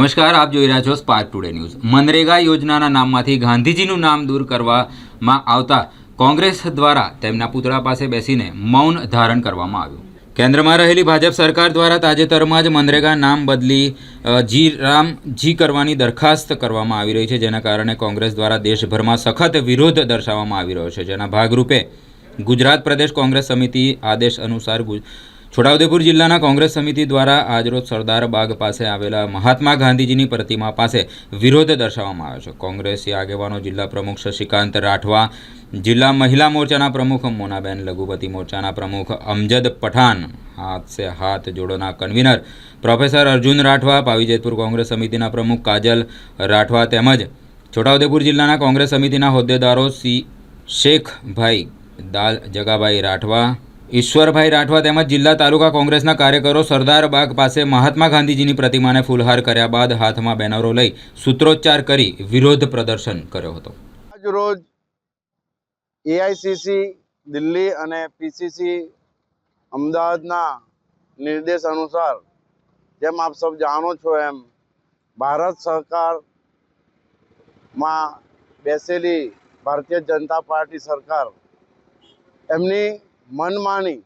નમસ્કાર, આપ જોઈ રહ્યા છો સ્પાર્ક ટુડે ન્યૂઝ। મનરેગા યોજનાના નામમાંથી ગાંધીજીનું નામ દૂર કરવામાં આવતા કોંગ્રેસ દ્વારા તેમના પુતળા પાસે બેસીને મૌન ધારણ કરવામાં આવ્યું। કેન્દ્રમાં રહેલી ભાજપ સરકાર દ્વારા તાજેતરમાં જ મનરેગા નામ બદલી જી કરવાની દરખાસ્ત કરવામાં આવી રહી છે, જેના કારણે કોંગ્રેસ દ્વારા દેશભરમાં સખત વિરોધ દર્શાવવામાં આવી રહ્યો છે। જેના ભાગરૂપે ગુજરાત પ્રદેશ કોંગ્રેસ સમિતિ આદેશ અનુસાર છોટાઉદેપુર જિલ્લાના કોંગ્રેસ સમિતિ દ્વારા આજરોજ સરદાર બાગ પાસે આવેલા મહાત્મા ગાંધીજીની પ્રતિમા પાસે વિરોધ દર્શાવવામાં આવ્યો છે। કોંગ્રેસી આગેવાનો જિલ્લા પ્રમુખ શશિકાંત રાઠવા, જિલ્લા મહિલા મોરચાના પ્રમુખ મોનાબેન, લઘુપતિ મોરચાના પ્રમુખ અમજદ પઠાન, હાથ સે હાથ જોડોના કન્વીનર પ્રોફેસર અર્જુન રાઠવા, પાવીજેતપુર કોંગ્રેસ સમિતિના પ્રમુખ કાજલ રાઠવા તેમજ છોટાઉદેપુર જિલ્લાના કોંગ્રેસ સમિતિના હોદ્દેદારો શેખભાઈ દાલ, જગાભાઈ રાઠવા, ઈશ્વરભાઈ રાઠવા તેમજ જિલ્લા તાલુકા કોંગ્રેસના કાર્યકરો સરદાર બાગ પાસે મહાત્મા ગાંધીજીની પ્રતિમાને ફૂલહાર કર્યા બાદ હાથમાં બેનરો લઈ સૂત્રોચ્ચાર કરી વિરોધ પ્રદર્શન કર્યો હતો। આજ રોજ એઆઈસીસી દિલ્હી અને પીસીસી અમદાવાદના નિર્દેશ અનુસાર, જેમ આપ સૌ જાણો છો એમ ભારત સરકારમાં બેસેલી ભારતીય જનતા પાર્ટી સરકાર એમની મનમાની,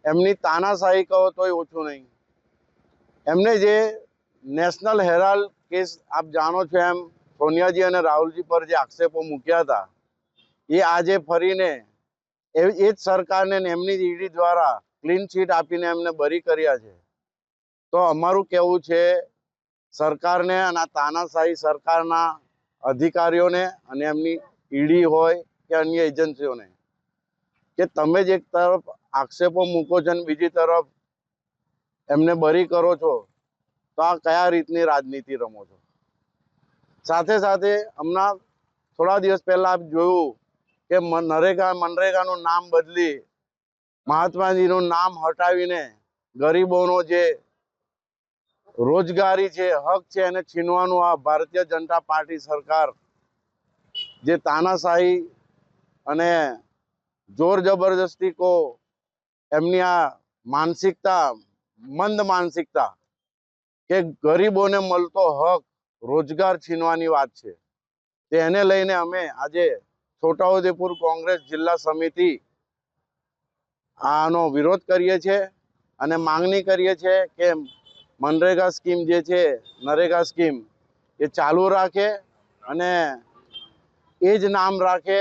એમની તાનાશાહી કહો તોય ઓછું નહીં। એમને જે નેશનલ હેરાલ્ડ કેસ આપ જાણો છો એમ સોનિયાજી અને રાહુલજી પર જે આક્ષેપો મૂક્યા હતા, એ આજે ફરીને એ જ સરકારને એમની જ ઈડી દ્વારા ક્લીન ચીટ આપીને એમને બરી કર્યા છે। તો અમારું કહેવું છે સરકારને અને આ તાનાશાહી સરકારના અધિકારીઓને અને એમની ઈડી હોય કે અન્ય એજન્સીઓને કે તમે જ એક તરફ આક્ષેપો મૂકો છો અને બીજી તરફ એમને બરી કરો છો, તો આ કયા રીતની રાજનીતિ રમો છો? સાથે સાથે હમણાં થોડા દિવસ પહેલા આપ જોયું કે મનરેગાનું નામ બદલી મહાત્માજીનું નામ હટાવીને ગરીબોનો જે રોજગારી છે, હક છે, એને છીનવાનું આ ભારતીય જનતા પાર્ટી સરકાર જે તાનાશાહી અને જોર જબરદસ્તી કો એમની આ માનસિકતા, મંદ માનસિકતા કે ગરીબોને મળતો હક, રોજગાર છીનવાની વાત છે, તેને લઈને અમે આજે છોટાઉદેપુર કોંગ્રેસ જિલ્લા સમિતિ આનો વિરોધ કરીએ છીએ અને માંગણી કરીએ છીએ કે મનરેગા સ્કીમ જે છે, નરેગા સ્કીમ એ ચાલુ રાખે અને એ જ નામ રાખે।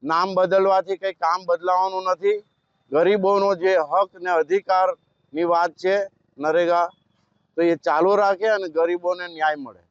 નામ બદલવાથી કંઈ કામ બદલાવાનું નથી। ગરીબોનો જે હક ને અધિકારની વાત છે નરેગા, તો એ ચાલુ રાખે અને ગરીબોને ન્યાય મળે।